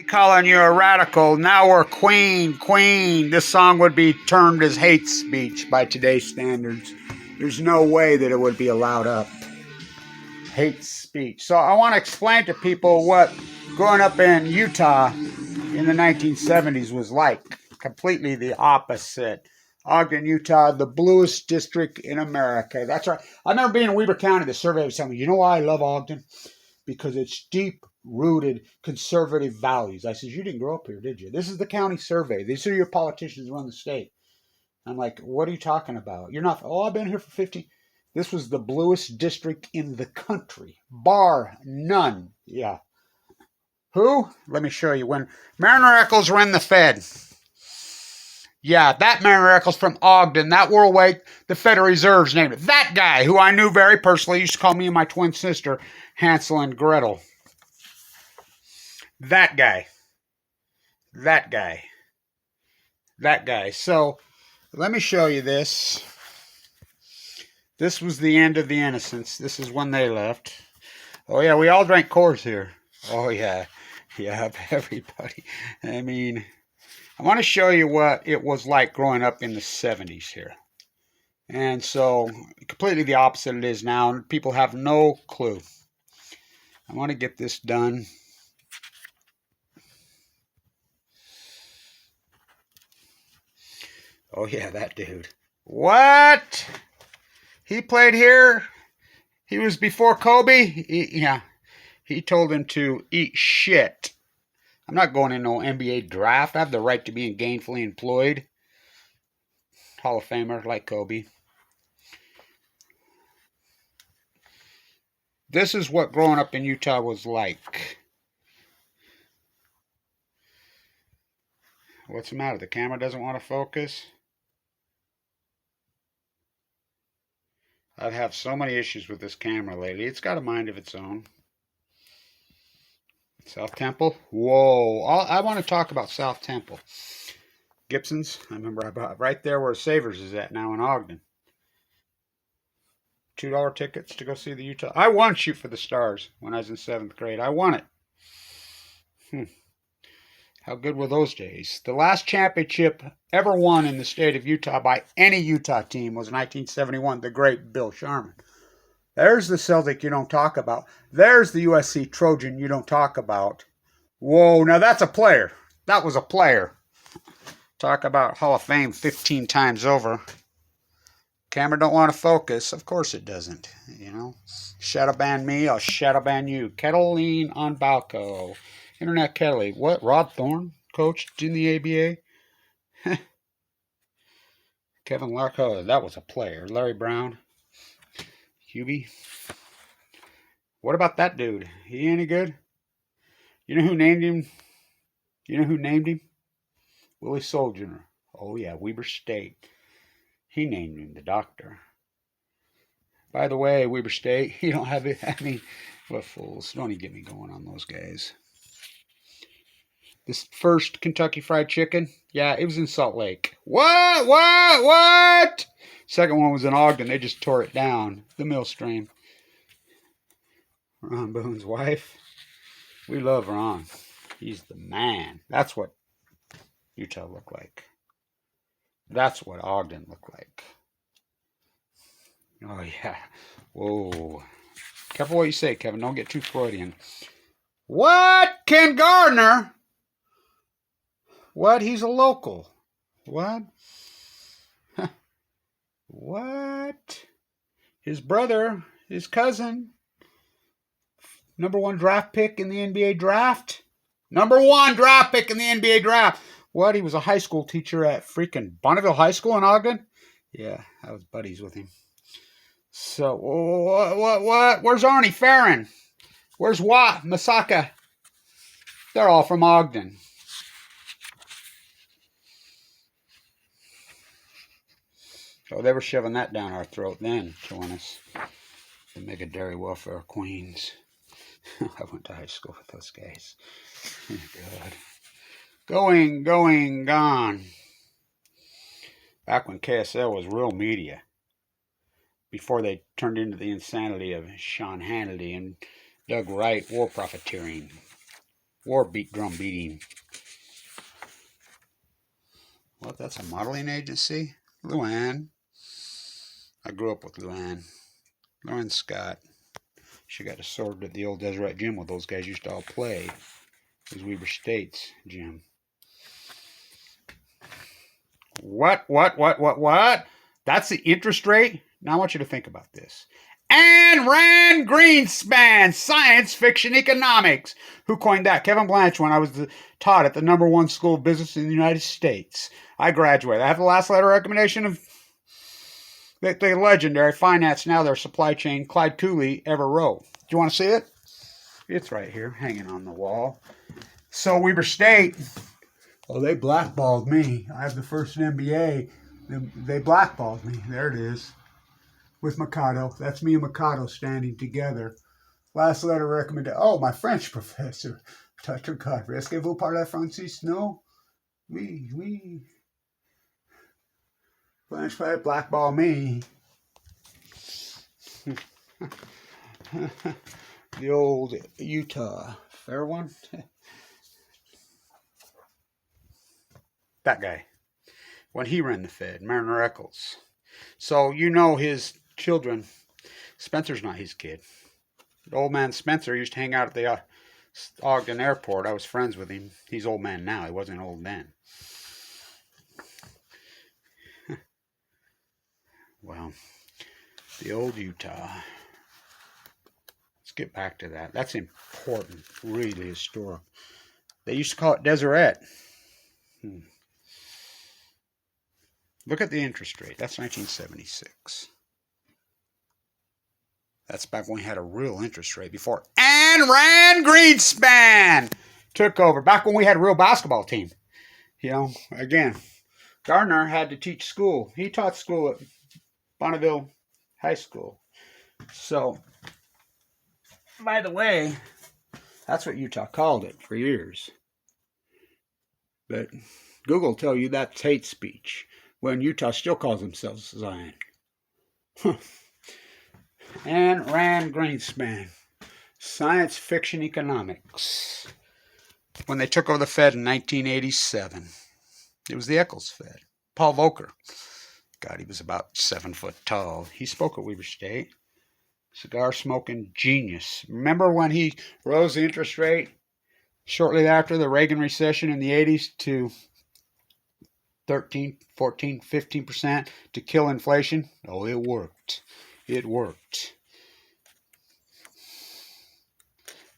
calling you a radical. Now we're queen. This song would be termed as hate speech by today's standards. There's no way that it would be allowed up. Hate speech. So I want to explain to people what growing up in Utah in the 1970s was like. Completely the opposite. Ogden, Utah, the bluest district in America. That's right. I remember being in Weber County. The survey was telling me, you know why I love Ogden? Because it's deep-rooted conservative values. I said, you didn't grow up here, did you? This is the county survey. These are your politicians who run the state. I'm like, what are you talking about? You're not, I've been here for 15. This was the bluest district in the country. Bar none. Yeah. Who? Let me show you. When Mariner Eccles ran the Fed. Yeah, that Mariner Eccles from Ogden, that worldwide, the Federal Reserve's named it. That guy, who I knew very personally, used to call me and my twin sister Hansel and Gretel. That guy. So, let me show you this. This was the end of the innocence. This is when they left. Oh, yeah, we all drank Coors here. Oh, yeah. Yeah, everybody. I mean, I want to show you what it was like growing up in the 70s here. And so, completely the opposite it is now. People have no clue. I want to get this done. Oh, yeah, that dude. What? He played here? He was before Kobe? He told him to eat shit. I'm not going in no NBA draft. I have the right to be gainfully employed. Hall of Famer like Kobe. This is what growing up in Utah was like. What's the matter? The camera doesn't want to focus? I've had so many issues with this camera lately. It's got a mind of its own. South Temple. Whoa. I want to talk about South Temple. Gibson's. I remember I bought right there where Savers is at now in Ogden. $2 tickets to go see the Utah. I won Shoot for the Stars when I was in 7th grade. I won it. How good were those days? The last championship ever won in the state of Utah by any Utah team was 1971, the great Bill Sharman. There's the Celtic you don't talk about. There's the USC Trojan you don't talk about. Whoa, now that's a player. That was a player. Talk about Hall of Fame 15 times over. Camera don't want to focus. Of course it doesn't. You know, shadow ban me, I'll shadow ban you. Kettle lean on Balco. Internet Kelly. What? Rod Thorne coached in the ABA? Kevin Larko. That was a player. Larry Brown. Hubie. What about that dude? He any good? You know who named him? Willie Soldier. Oh yeah, Weber State. He named him the doctor. By the way, Weber State, you don't have it. I mean, what fools. Don't even get me going on those guys. This first Kentucky Fried Chicken, yeah, it was in Salt Lake. What? Second one was in Ogden. They just tore it down. The Millstream. Ron Boone's wife. We love Ron. He's the man. That's what Utah looked like. That's what Ogden looked like. Oh, yeah. Whoa. Careful what you say, Kevin. Don't get too Freudian. What? Ken Gardner? What? He's a local. What? What? His brother, his cousin, #1 draft pick in the NBA draft. #1 draft pick in the NBA draft. What? He was a high school teacher at freaking Bonneville High School in Ogden? Yeah, I was buddies with him. So, what? Where's Arnie Farron? Where's Watt? Masaka? They're all from Ogden. So they were shoving that down our throat then, killing us. The mega dairy welfare queens. I went to high school with those guys. Oh, God. Gone. Back when KSL was real media. Before they turned into the insanity of Sean Hannity and Doug Wright war profiteering. war beat drum beating. What? That's a modeling agency? Luann. I grew up with Luann. Luann Scott. She got assorted at the old Deseret gym where those guys used to all play. It was Weber State's gym. What? That's the interest rate? Now I want you to think about this. Ayn Rand Greenspan, science fiction economics. Who coined that? Kevin Blanch, when I was taught at the #1 school of business in the United States. I graduated. I have the last letter recommendation of the legendary finance, now their supply chain, Clyde Cooley, ever wrote. Do you want to see it? It's right here, hanging on the wall. So Weber State, oh, they blackballed me. I have the first MBA. They blackballed me. There it is. With Mikado. That's me and Mikado standing together. Last letter recommended. Oh, my French professor. Touch of God. Est-ce que vous parlez français? No. Oui. French blackball me. The old Utah. Fair one. That guy. When he ran the Fed. Mariner Eccles. So you know his children. Spencer's not his kid. The old man Spencer used to hang out at the Ogden Airport. I was friends with him. He's old man now. He wasn't old then. Well, the old Utah. Let's get back to that. That's important. Really historic. They used to call it Deseret. Look at the interest rate. That's 1976. That's back when we had a real interest rate before Ayn Rand Greenspan took over. Back when we had a real basketball team. You know, again, Gardner had to teach school. He taught school at Bonneville High School. So, by the way, that's what Utah called it for years. But Google will tell you that's hate speech. When Utah still calls themselves Zion. Ayn Rand Greenspan, science fiction economics. When they took over the Fed in 1987, it was the Eccles Fed. Paul Volcker. God, he was about 7 foot tall. He spoke at Weber State. Cigar smoking genius. Remember when he rose the interest rate shortly after the Reagan recession in the 80s to 13, 14, 15% to kill inflation? Oh, it worked. It worked.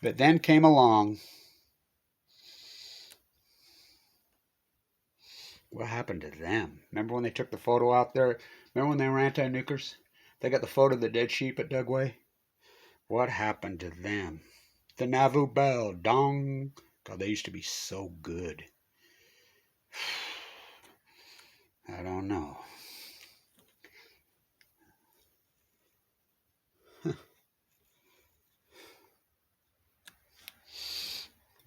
But then came along. What happened to them? Remember when they took the photo out there? Remember when they were anti-nukers? They got the photo of the dead sheep at Dugway? What happened to them? The Nauvoo Bell, dong. God, they used to be so good. I don't know.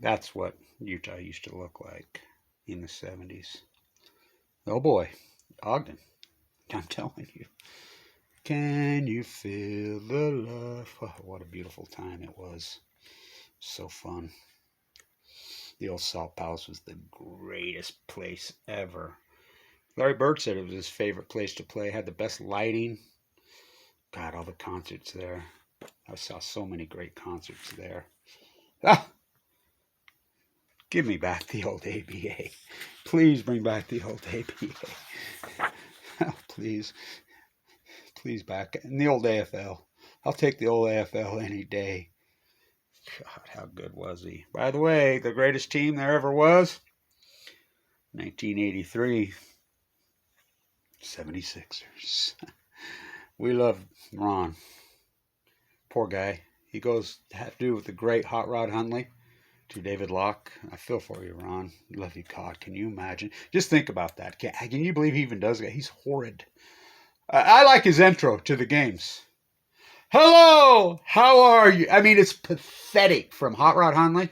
That's what Utah used to look like in the 70s. Oh boy, Ogden. I'm telling you. Can you feel the love? Oh, what a beautiful time it was. So fun. The old Salt Palace was the greatest place ever. Larry Bird said it was his favorite place to play. It had the best lighting. God, all the concerts there. I saw so many great concerts there. Ah! Give me back the old ABA. Please bring back the old ABA. Oh, please. Please back. And the old AFL. I'll take the old AFL any day. God, how good was he? By the way, the greatest team there ever was? 1983. 76ers. We love Ron. Poor guy. He goes to have to do with the great Hot Rod Hundley to David Locke. I feel for you, Ron. Love you, God. Can you imagine? Just think about that. Can you believe he even does that? He's horrid. I like his intro to the games. Hello, how are you? I mean, it's pathetic from Hot Rod Hundley.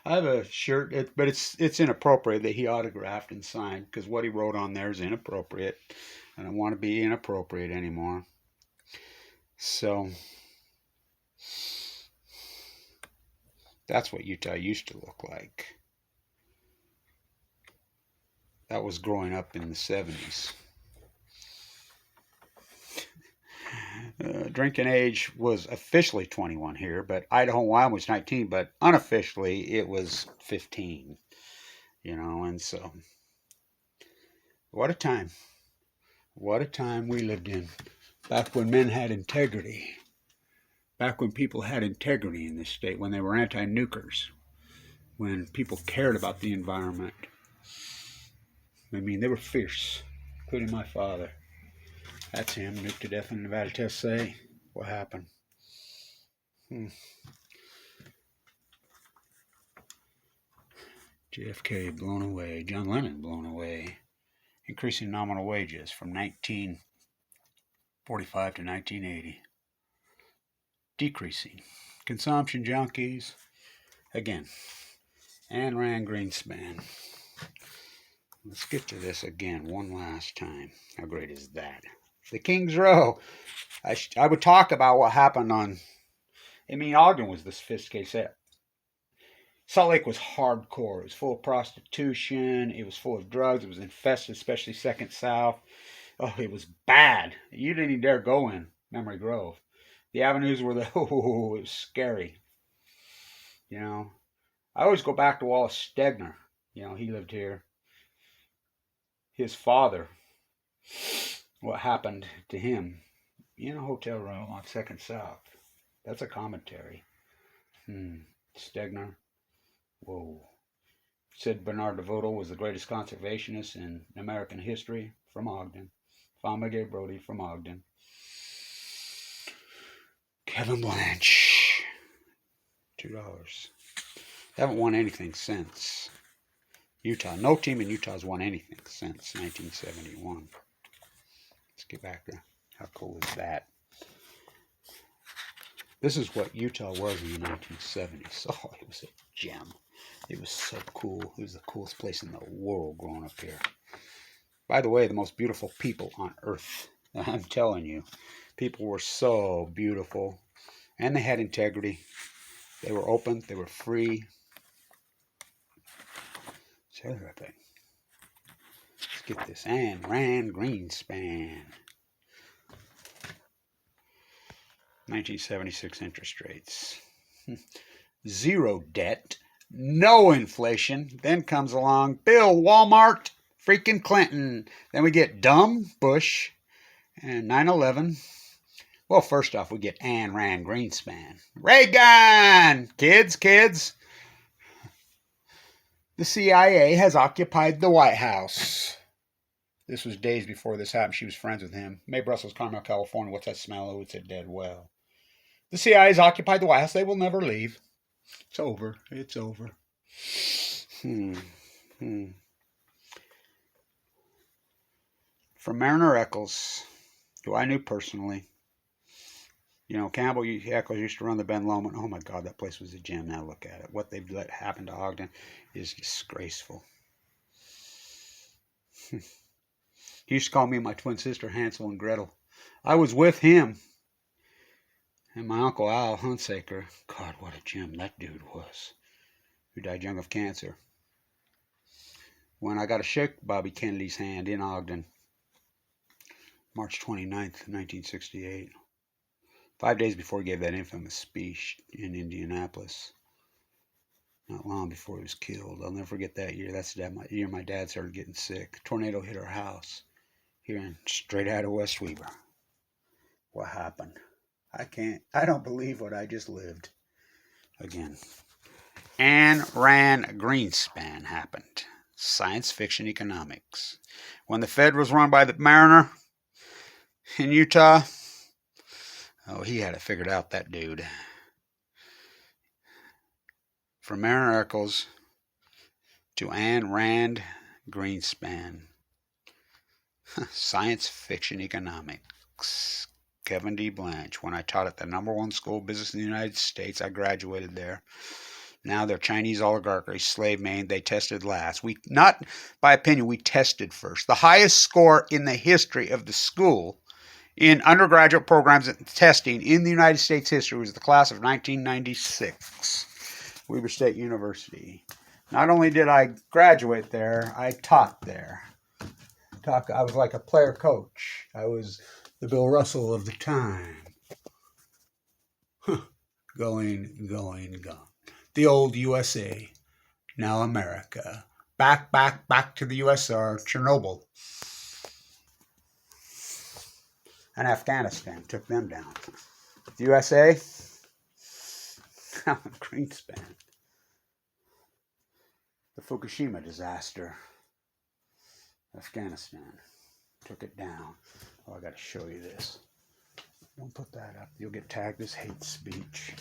I have a shirt, but it's inappropriate that he autographed and signed because what he wrote on there is inappropriate. I don't want to be inappropriate anymore. So That's what Utah used to look like. That was growing up in the 70s. Drinking age was officially 21 here, but Idaho and Wyoming was 19, but unofficially it was 15. And so what a time. What a time we lived in. Back when men had integrity. Back when people had integrity in this state, when they were anti-nukers, when people cared about the environment. I mean, they were fierce, including my father. That's him, nuked to death in Nevada, Tennessee. What happened? JFK blown away. John Lennon blown away. Increasing nominal wages from 1945 to 1980. Decreasing. Consumption junkies. Again. Ayn Rand Greenspan. Let's get to this again one last time. How great is that? The King's Row. I would talk about what happened on... Ogden was the sophisticated set. Salt Lake was hardcore. It was full of prostitution. It was full of drugs. It was infested, especially Second South. Oh, it was bad. You didn't even dare go in Memory Grove. The avenues were it was scary. I always go back to Wallace Stegner. He lived here. His father, what happened to him in a hotel room on Second South. That's a commentary. Stegner. Whoa. Said Bernard DeVoto was the greatest conservationist in American history from Ogden. Found Gay Brody from Ogden. Kevin Blanch. $2. Haven't won anything since. Utah. No team in Utah has won anything since 1971. Let's get back there. How cool is that? This is what Utah was in the 1970s. Oh, it was a gem. It was so cool. It was the coolest place in the world growing up here. By the way, the most beautiful people on earth. I'm telling you. People were so beautiful. And they had integrity. They were open. They were free. It's everything. Let's get this. Ayn Rand Greenspan. 1976 interest rates. Zero debt. No inflation. Then comes along Bill Walmart, freaking Clinton. Then we get dumb Bush and 9/11. Well, first off, we get Ayn Rand Greenspan. Reagan! Kids. The CIA has occupied the White House. This was days before this happened. She was friends with him. May Brussels, Carmel, California. What's that smell? Oh, it's a dead well. The CIA has occupied the White House. They will never leave. It's over. It's over. From Mariner Eccles, who I knew personally. Campbell Eccles used to run the Ben Lomond. Oh my God, that place was a gem. Now look at it. What they've let happen to Ogden is disgraceful. He used to call me and my twin sister Hansel and Gretel. I was with him. And my uncle Al Hunsaker. God, what a gem that dude was. Who died young of cancer. When I got to shake Bobby Kennedy's hand in Ogden. March 29th, 1968. 5 days before he gave that infamous speech in Indianapolis. Not long before he was killed. I'll never forget that year. That's the year my dad started getting sick. Tornado hit our house. Here straight out of West Weber. What happened? I don't believe what I just lived. Again. Ayn Rand Greenspan happened. Science fiction economics. When the Fed was run by the Mariner in Utah, oh, he had it figured out, that dude. From Mariner Eccles to Ayn Rand Greenspan. Science fiction economics. Kevin D. Blanch. When I taught at the #1 school of business in the United States, I graduated there. Now they're Chinese oligarchy, slave made. They tested last. We, not by opinion, we tested first. The highest score in the history of the school in undergraduate programs and testing in the United States history was the class of 1996. Weber State University. Not only did I graduate there, I taught there. I was like a player coach. I was the Bill Russell of the time. Going. The old USA, now America. Back to the USSR, Chernobyl. And Afghanistan took them down. The USA, Greenspan. The Fukushima disaster. Afghanistan took it down. Oh, I got to show you this. Don't put that up. You'll get tagged as hate speech.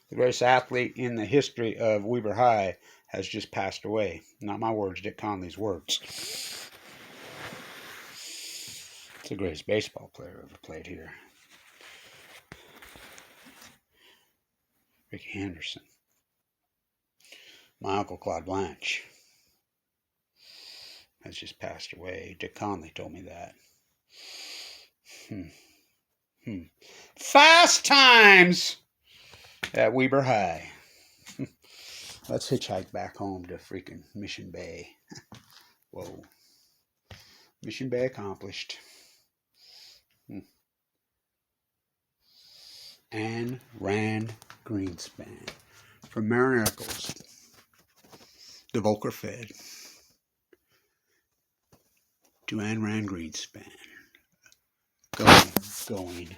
The greatest athlete in the history of Weber High has just passed away. Not my words, Dick Conley's words. It's the greatest baseball player ever played here. Ricky Henderson. My uncle Claude Blanche has just passed away. Dick Conley told me that. Fast times at Weber High. Let's hitchhike back home to freaking Mission Bay. Whoa. Mission Bay accomplished. Anne Rand Greenspan. From Marin Eccles. The Volker Fed. To Anne Rand Greenspan. Going.